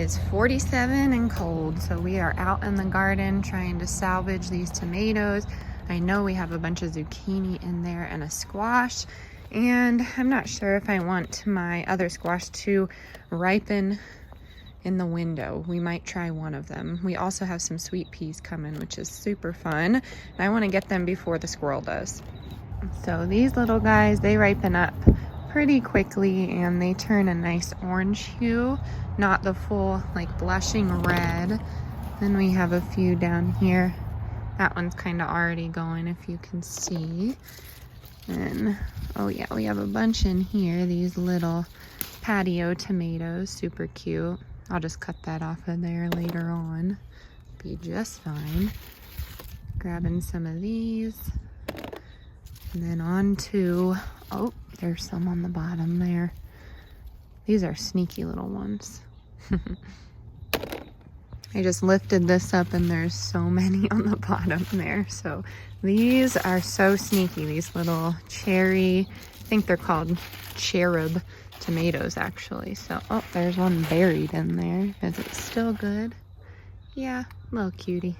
is 47 and cold, so we are out in the garden trying to salvage these tomatoes. I know we have a bunch of zucchini in there and a squash, and I'm not sure if I want my other squash to ripen in the window. We might try one of them. We also have some sweet peas coming, which is super fun, and I want to get them before the squirrel does. So these little guys, they ripen up pretty quickly and they turn a nice orange hue, not the full like blushing red. Then we have a few down here. That one's kind of already going, if you can see. And oh yeah, we have a bunch in here, these little patio tomatoes, super cute. I'll just cut that off of there later on, be just fine. Grabbing some of these, and then on to, oh, there's some on the bottom there. These are sneaky little ones. I just lifted this up and there's so many on the bottom there. So these are so sneaky, these little cherry, I think they're called cherub tomatoes actually. So, oh, there's one buried in there. Is it still good? Yeah, little cutie.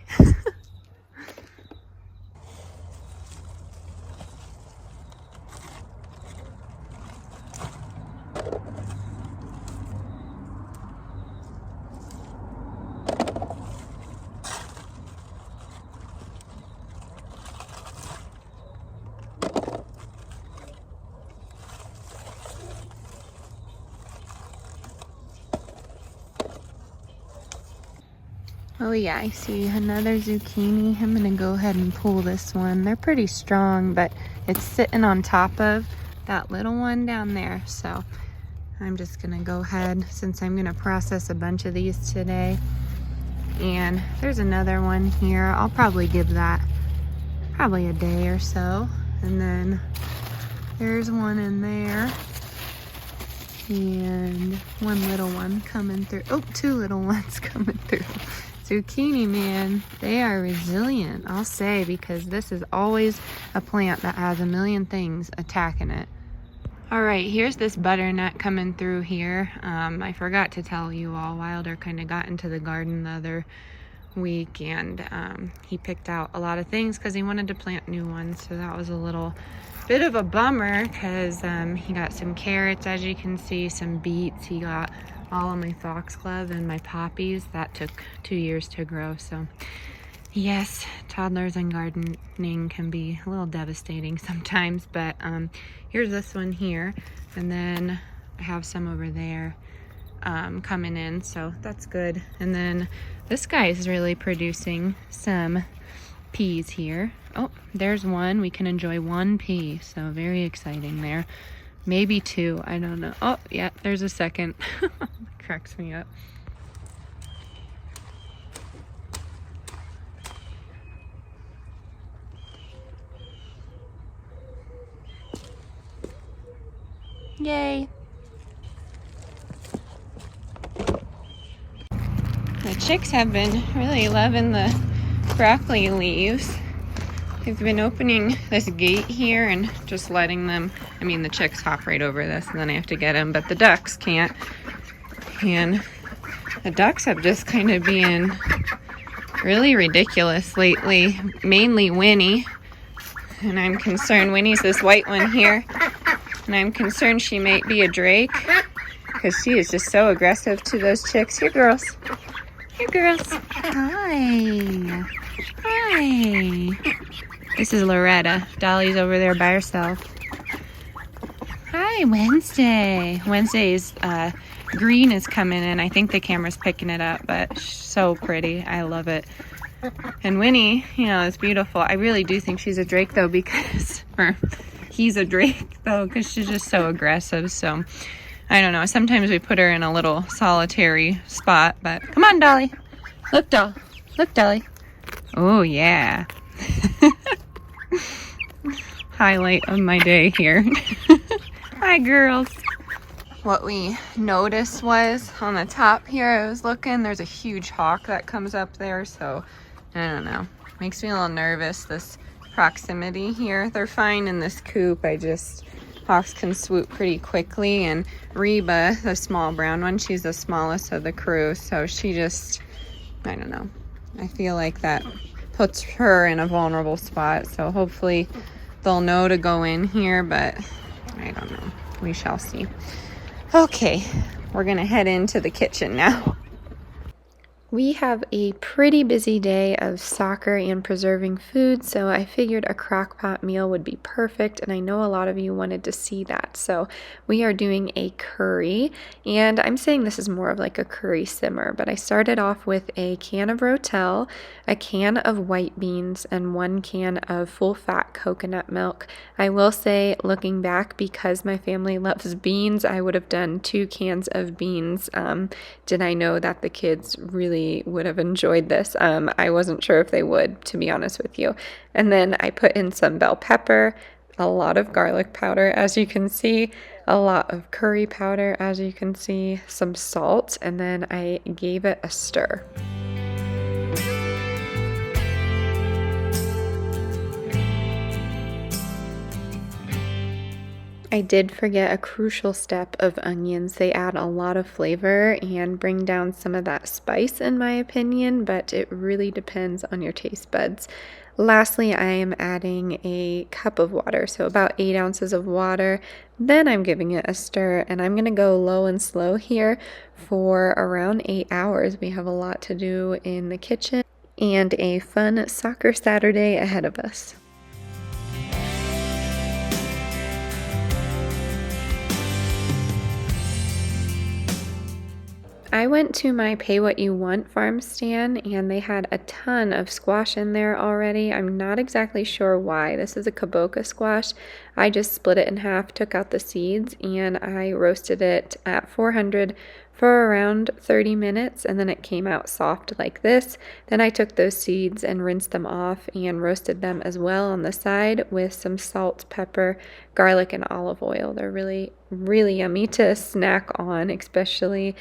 Oh yeah, I see another zucchini. I'm gonna go ahead and pull this one. They're pretty strong, but it's sitting on top of that little one down there. So I'm just gonna go ahead, since I'm gonna process a bunch of these today. And there's another one here. I'll probably give that probably a day or so. And then there's one in there. And one little one coming through. Oh, two little ones coming through. Zucchini, man, they are resilient, I'll say, because this is always a plant that has a million things attacking it. All right, here's this butternut coming through here. I forgot to tell you all, Wilder kind of got into the garden the other week, and he picked out a lot of things because he wanted to plant new ones. So that was a little bit of a bummer because he got some carrots, as you can see, some beets. He got all of my foxglove and my poppies. That took 2 years to grow. So yes, toddlers and gardening can be a little devastating sometimes, but here's this one here, and then I have some over there coming in, so that's good. And then this guy is really producing some peas here. Oh, there's one. We can enjoy one pea, so very exciting there. Maybe two, I don't know. Oh yeah, there's a second. Cracks me up. Yay. The chicks have been really loving the broccoli leaves. They've been opening this gate here and just letting them, I mean, the chicks hop right over this and then I have to get them, but the ducks can't. And the ducks have just kind of been really ridiculous lately, mainly Winnie. And I'm concerned, Winnie's this white one here, and I'm concerned she might be a drake because she is just so aggressive to those chicks. Here, girls. Here, girls. Hi. Hi. This is Loretta. Dolly's over there by herself. Hi, Wednesday. Wednesday's green is coming in. I think the camera's picking it up, but so pretty. I love it. And Winnie, you know, is beautiful. I really do think she's a drake, though, because, or he's a drake, though, because she's just so aggressive. So, I don't know. Sometimes we put her in a little solitary spot, but come on, Dolly. Look, doll. Look, Dolly. Oh, yeah. Highlight of my day here. Hi, girls. What we noticed was on the top here, I was looking, there's a huge hawk that comes up there, so I don't know. Makes me a little nervous, this proximity here. They're fine in this coop. I just hawks can swoop pretty quickly, and Reba, the small brown one, she's the smallest of the crew, so she just, I don't know. I feel like that puts her in a vulnerable spot, so hopefully they'll know to go in here, but I don't know. We shall see. Okay, we're gonna head into the kitchen now. We have a pretty busy day of soccer and preserving food, so I figured a Crockpot meal would be perfect, and I know a lot of you wanted to see that. So we are doing a curry, and I'm saying this is more of like a curry simmer, but I started off with a can of rotel, a can of white beans, and 1 can of full-fat coconut milk. I will say, looking back, because my family loves beans, I would have done 2 cans of beans. Did I know that the kids really would have enjoyed this? I wasn't sure if they would, to be honest with you. And then I put in some bell pepper, a lot of garlic powder, as you can see, a lot of curry powder, as you can see, some salt, and then I gave it a stir. I did forget a crucial step of onions. They add a lot of flavor and bring down some of that spice, in my opinion, but it really depends on your taste buds. Lastly, I am adding a cup of water, so about 8 ounces of water. Then I'm giving it a stir, and I'm going to go low and slow here for around 8 hours. We have a lot to do in the kitchen and a fun soccer Saturday ahead of us. I went to my Pay What You Want farm stand, and they had a ton of squash in there already. I'm not exactly sure why. This is a kabocha squash. I just split it in half, took out the seeds, and I roasted it at 400 for around 30 minutes, and then it came out soft like this. Then I took those seeds and rinsed them off and roasted them as well on the side with some salt, pepper, garlic, and olive oil. They're really, really yummy to snack on, especially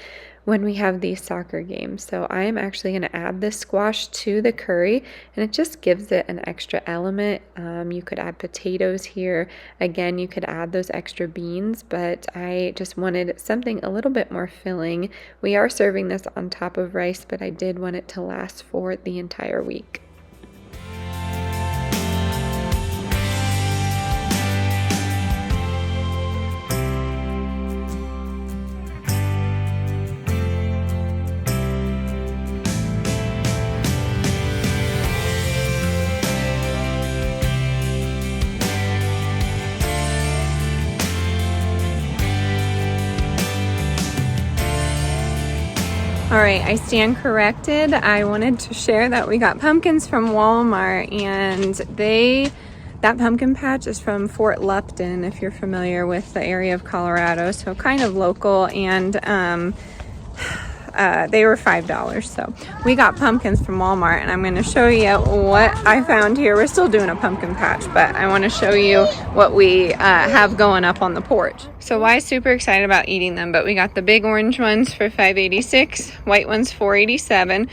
when we have these soccer games. So I am actually going to add this squash to the curry, and it just gives it an extra element. You could add potatoes here. Again, you could add those extra beans, but I just wanted something a little bit more filling. We are serving this on top of rice, but I did want it to last for the entire week. All right, I stand corrected. I wanted to share that we got pumpkins from Walmart, and that pumpkin patch is from Fort Lupton, if you're familiar with the area of Colorado, so kind of local, and they were $5. So we got pumpkins from Walmart, and I'm going to show you what I found here. We're still doing a pumpkin patch, but I want to show you what we have going up on the porch. So Wai's super excited about eating them, but we got the big orange ones for $5.86, white ones $4.87.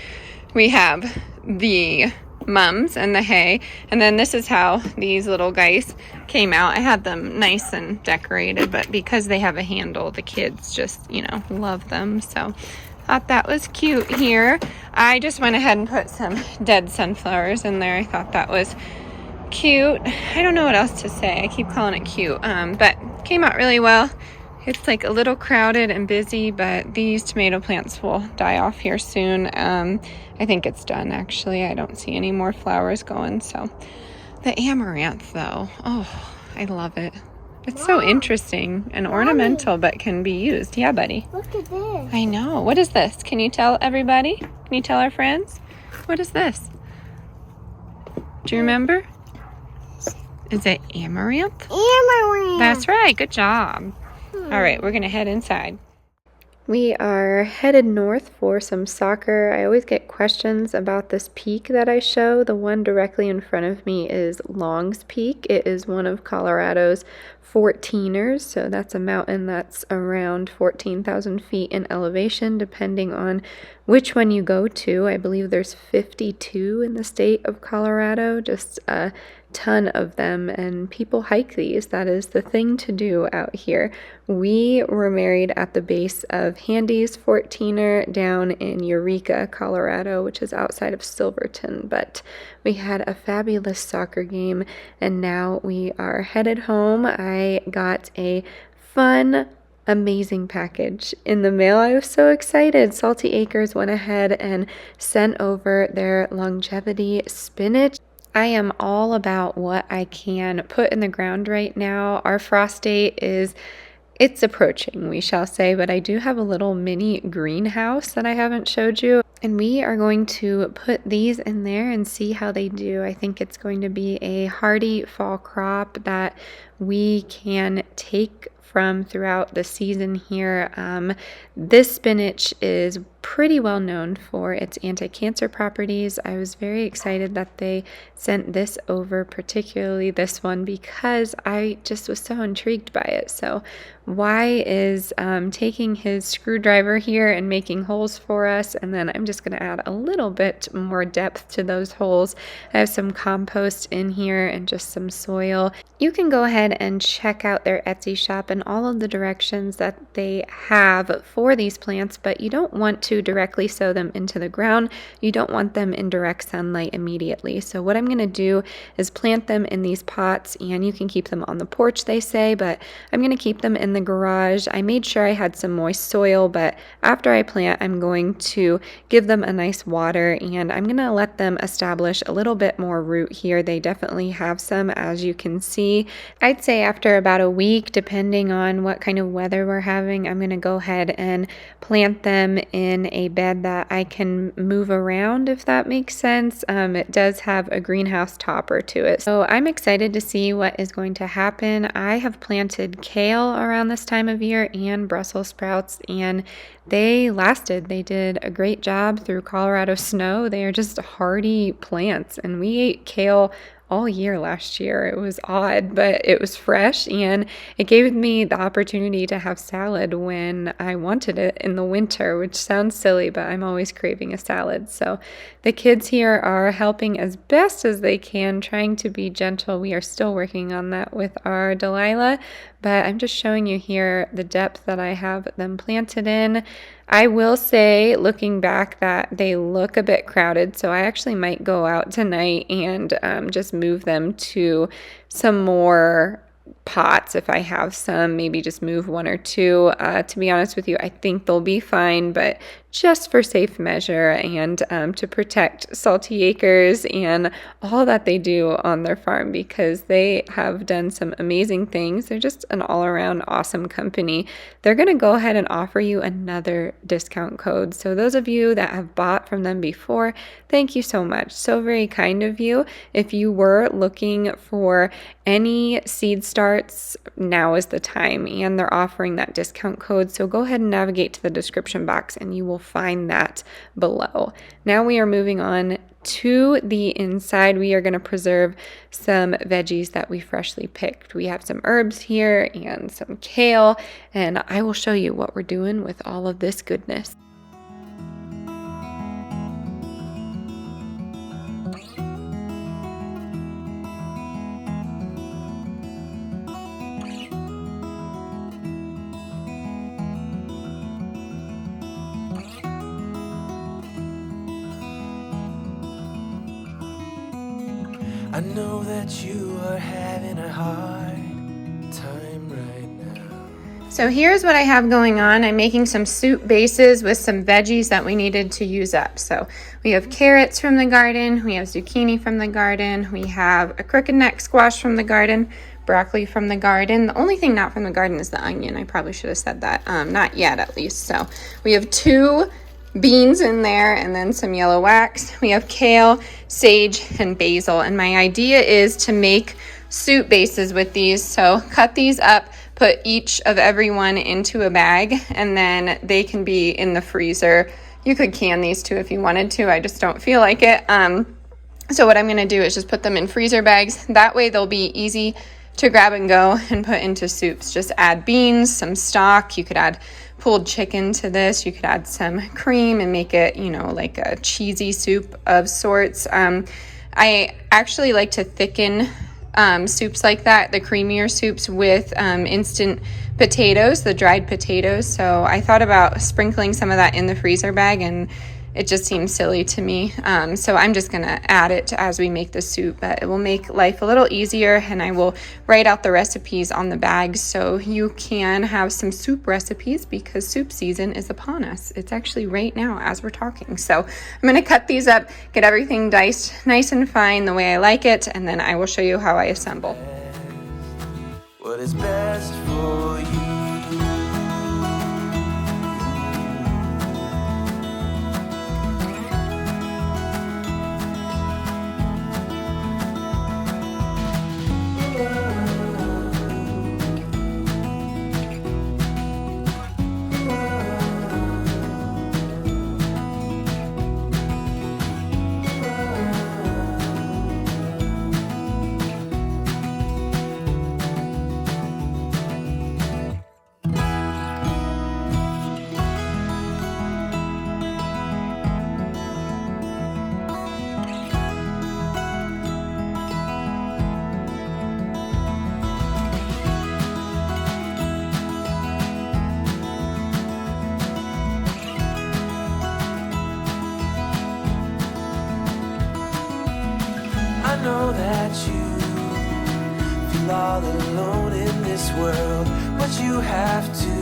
We have the mums and the hay, and then this is how these little guys came out. I had them nice and decorated, but because they have a handle, the kids just, love them. So thought that was cute here. I just went ahead and put some dead sunflowers in there. I thought that was cute. I don't know what else to say. I keep calling it cute, but came out really well. It's like a little crowded and busy, but these tomato plants will die off here soon. I think it's done, actually. I don't see any more flowers going. So the amaranth, though, oh, I love it. It's so interesting and ornamental, but can be used. Yeah, buddy. Look at this. I know. What is this? Can you tell everybody? Can you tell our friends? What is this? Do you remember? Is it amaranth? Amaranth. That's right. Good job. All right, we're going to head inside. We are headed north for some soccer. I always get questions about this peak that I show. The one directly in front of me is Long's Peak. It is one of Colorado's 14ers, so that's a mountain that's around 14,000 feet in elevation, depending on which one you go to. I believe there's 52 in the state of Colorado, just a ton of them, and people hike these. That is the thing to do out here. We were married at the base of Handy's 14er down in Eureka, Colorado, which is outside of Silverton, but we had a fabulous soccer game, and now we are headed home. I got a fun, amazing package in the mail. I was so excited. Salty Acres went ahead and sent over their longevity spinach. I am all about what I can put in the ground right now. Our frost date it's approaching, we shall say, but I do have a little mini greenhouse that I haven't showed you, and we are going to put these in there and see how they do. I think it's going to be a hardy fall crop that we can take from throughout the season here. This spinach is pretty well known for its anti-cancer properties. I was very excited that they sent this over, particularly this one, because I just was so intrigued by it. So Y is taking his screwdriver here and making holes for us, and then I'm just going to add a little bit more depth to those holes. I have some compost in here and just some soil. You can go ahead and check out their Etsy shop and all of the directions that they have for these plants, but you don't want to directly sow them into the ground. You don't want them in direct sunlight immediately. So what I'm going to do is plant them in these pots, and you can keep them on the porch, they say, but I'm going to keep them in the garage. I made sure I had some moist soil, but after I plant, I'm going to give them a nice water, and I'm going to let them establish a little bit more root here. They definitely have some, as you can see. I'd say after about a week, depending on what kind of weather we're having, I'm going to go ahead and plant them in a bed that I can move around, if that makes sense. It does have a greenhouse topper to it. So I'm excited to see what is going to happen. I have planted kale around this time of year and Brussels sprouts, and they lasted. They did a great job through Colorado snow. They are just hardy plants, and we ate kale all year last year. It was odd, but it was fresh, and it gave me the opportunity to have salad when I wanted it in the winter, which sounds silly, but I'm always craving a salad. So the kids here are helping as best as they can, trying to be gentle. We are still working on that with our Delilah, but I'm just showing you here the depth that I have them planted in. I will say, looking back, that they look a bit crowded, so I actually might go out tonight and just move them to some more pots if I have some, maybe just move one or two. To be honest with you, I think they'll be fine, but just for safe measure and to protect Salty Acres and all that they do on their farm, because they have done some amazing things. They're just an all-around awesome company. They're going to go ahead and offer you another discount code. So those of you that have bought from them before, thank you so much. So very kind of you. If you were looking for any seed starts, now is the time, and they're offering that discount code. So go ahead and navigate to the description box and you will find that below. Now we are moving on to the inside. We are going to preserve some veggies that we freshly picked. We have some herbs here and some kale, and I will show you what we're doing with all of this goodness. I know that you are having a hard time right now. So here's what I have going on. I'm making some soup bases with some veggies that we needed to use up. So we have carrots from the garden, we have zucchini from the garden, we have a crooked neck squash from the garden, broccoli from the garden. The only thing not from the garden is the onion. I probably should have said that. Not yet, at least. So we have 2 beans in there and then some yellow wax. We have kale, sage, and basil. And my idea is to make soup bases with these. So cut these up, put each of every one into a bag, and then they can be in the freezer. You could can these too if you wanted to. I just don't feel like it. So what I'm going to do is just put them in freezer bags. That way they'll be easy to grab and go and put into soups. Just add beans, some stock. You could add pulled chicken to this. You could add some cream and make it, you know, like a cheesy soup of sorts. I actually like to thicken soups like that, the creamier soups, with instant potatoes, the dried potatoes. So I thought about sprinkling some of that in the freezer bag, and it just seems silly to me. So I'm just gonna add it as we make the soup, but it will make life a little easier, and I will write out the recipes on the bag so you can have some soup recipes, because soup season is upon us. It's actually right now as we're talking. So I'm gonna cut these up, get everything diced nice and fine the way I like it, and then I will show you how I assemble. What is best for you? I know that you feel all alone in this world, but you have to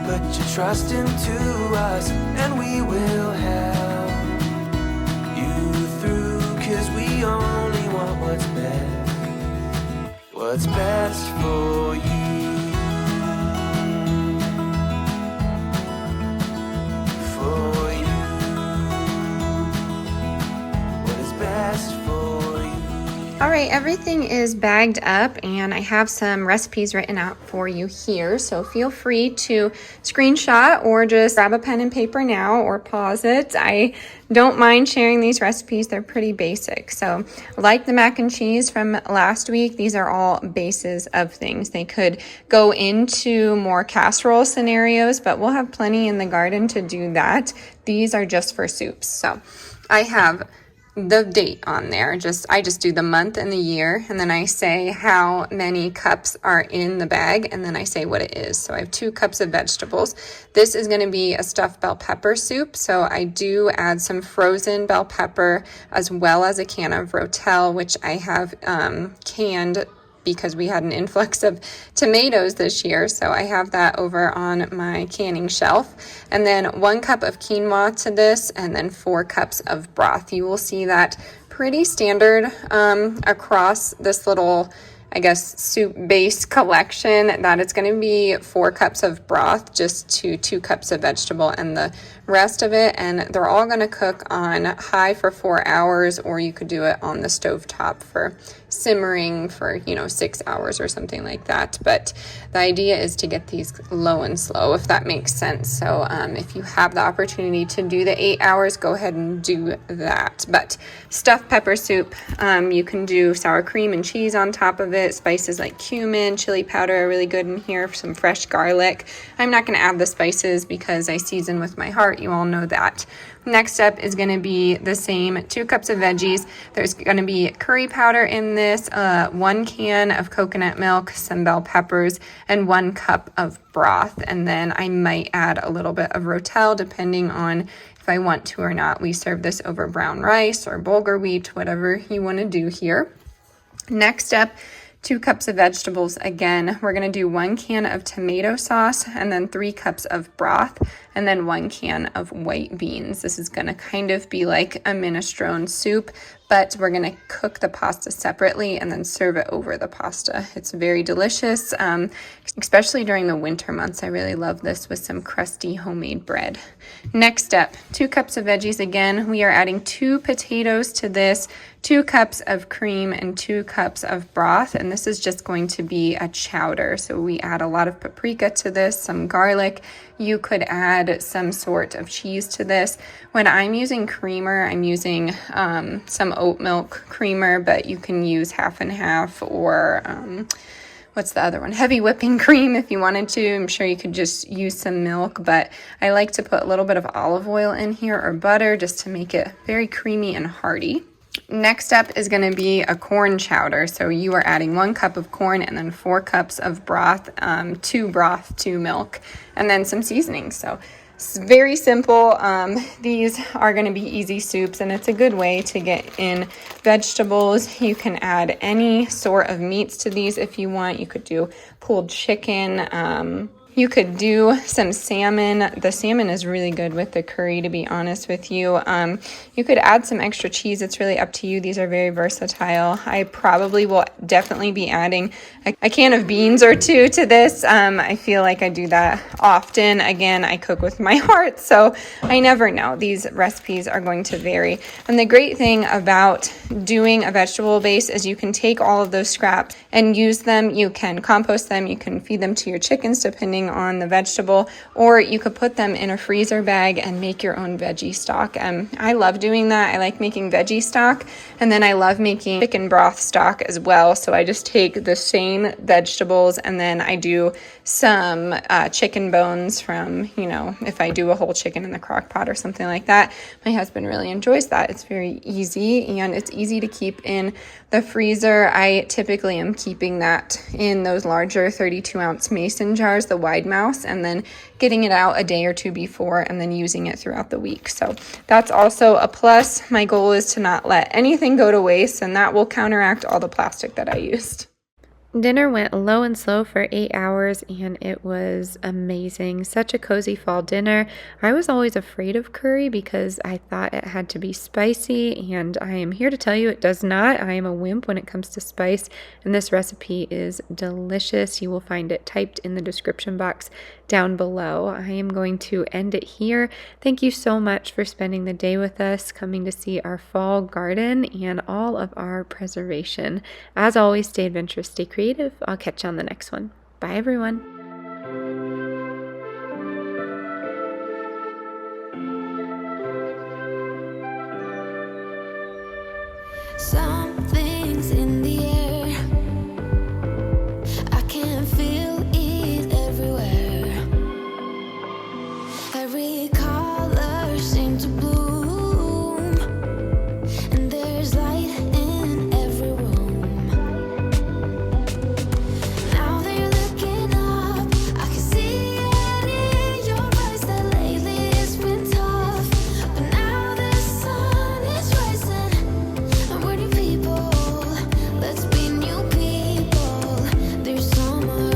put your trust into us, and we will help you through, 'cause we only want what's best for you. All right, everything is bagged up, and I have some recipes written out for you here. So feel free to screenshot or just grab a pen and paper now or pause it. I don't mind sharing these recipes. They're pretty basic. So like the mac and cheese from last week, these are all bases of things. They could go into more casserole scenarios, but we'll have plenty in the garden to do that. These are just for soups. So I have the date on there. I just do the month and the year, and then I say how many cups are in the bag, and then I say what it is. So I have 2 cups of vegetables. This is going to be a stuffed bell pepper soup, so I do add some frozen bell pepper as well as a can of rotel, which I have canned because we had an influx of tomatoes this year. So I have that over on my canning shelf. And then 1 cup of quinoa to this, and then 4 cups of broth. You will see that pretty standard across this little, I guess, soup base collection, that it's going to be 4 cups of broth just to 2 cups of vegetable and the rest of it. And they're all going to cook on high for 4 hours, or you could do it on the stove top for simmering for 6 hours or something like that. But the idea is to get these low and slow, if that makes sense. So if you have the opportunity to do the 8 hours, go ahead and do that. But stuffed pepper soup, you can do sour cream and cheese on top of it. Spices like cumin, chili powder are really good in here, some fresh garlic. I'm not going to add the spices because I season with my heart. You all know that. Next up is going to be the same 2 cups of veggies. There's going to be curry powder in this, 1 can of coconut milk, some bell peppers, and 1 cup of broth. And then I might add a little bit of rotel depending on if I want to or not. We serve this over brown rice or bulgur wheat, whatever you want to do here. Next up, 2 cups of vegetables. Again, we're going to do 1 can of tomato sauce, and then 3 cups of broth, and then 1 can of white beans. This is going to kind of be like a minestrone soup, but we're going to cook the pasta separately and then serve it over the pasta. It's very delicious, especially during the winter months. I really love this with some crusty homemade bread. Next up, 2 cups of veggies. Again, we are adding 2 potatoes to this, 2 cups of cream and 2 cups of broth, and this is just going to be a chowder. So we add a lot of paprika to this, some garlic. You could add some sort of cheese to this. When I'm using creamer, I'm using some oat milk creamer, but you can use half and half, or what's the other one? Heavy whipping cream if you wanted to. I'm sure you could just use some milk, but I like to put a little bit of olive oil in here or butter just to make it very creamy and hearty. Next up is going to be a corn chowder. So you are adding 1 cup of corn and then 4 cups of broth, 2 milk, and then some seasoning. So it's very simple. These are going to be easy soups, and it's a good way to get in vegetables. You can add any sort of meats to these if you want. You could do pulled chicken. You could do some salmon. The salmon is really good with the curry, to be honest with you. You could add some extra cheese. It's really up to you. These are very versatile. I probably will definitely be adding a can of beans or 2 to this. I feel like I do that often. Again, I cook with my heart, so I never know. These recipes are going to vary. And the great thing about doing a vegetable base is you can take all of those scraps and use them. You can compost them. You can feed them to your chickens, depending on the vegetable, or you could put them in a freezer bag and make your own veggie stock. I love doing that. I like making veggie stock, and then I love making chicken broth stock as well. So I just take the same vegetables, and then I do some chicken bones from, if I do a whole chicken in the crock pot or something like that. My husband really enjoys that. It's very easy, and it's easy to keep in the freezer. I typically am keeping that in those larger 32-ounce mason jars, the wide mouths, and then getting it out a day or 2 before and then using it throughout the week. So that's also a plus. My goal is to not let anything go to waste, and that will counteract all the plastic that I used. Dinner went low and slow for 8 hours, and it was amazing. Such a cozy fall dinner. I was always afraid of curry because I thought it had to be spicy, and I am here to tell you it does not. I am a wimp when it comes to spice, and this recipe is delicious. You will find it typed in the description box down below. I am going to end it here. Thank you so much for spending the day with us, coming to see our fall garden and all of our preservation. As always, stay adventurous, stay creative. I'll catch you on the next one. Bye, everyone. Something's in the air. I can feel it everywhere. Every color seems to bloom, and there's light in every room. Now that you're looking up, I can see it in your eyes that lately it's been tough. But now the sun is rising, and we're new people. Let's be new people. There's summer.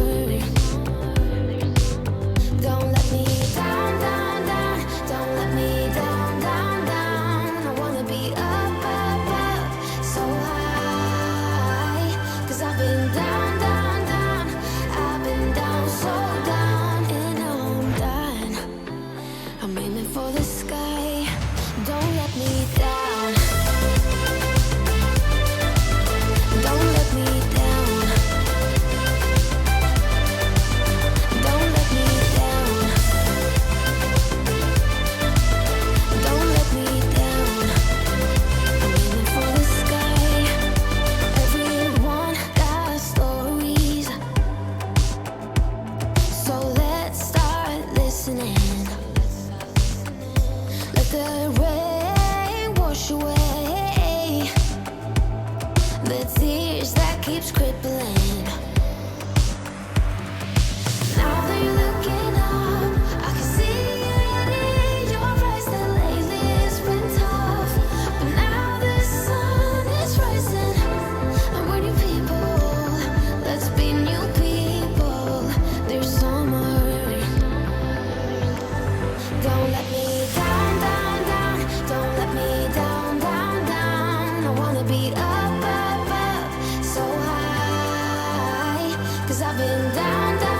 Don't let me down, down, down. Don't let me down, down, down. I wanna be up, up, up, so high. 'Cause I've been down, down, down. I've been down, so down. And now I'm done. I'm aiming for the sky. Don't let me down. Don't let me down. Don't let me down. Don't let me down. I'm aiming for the sky. Everyone got stories, so let's start listening. Let the rain wash away the tears that keeps crippling. Now that you're looking up, I can see it in your eyes that lately it's been tough. But now the sun is rising, and we're new people. Let's be new people. There's summer. Don't let me down, down, down. Don't let me down, down, down. I wanna be up, up, up, so high. 'Cause I've been down, down.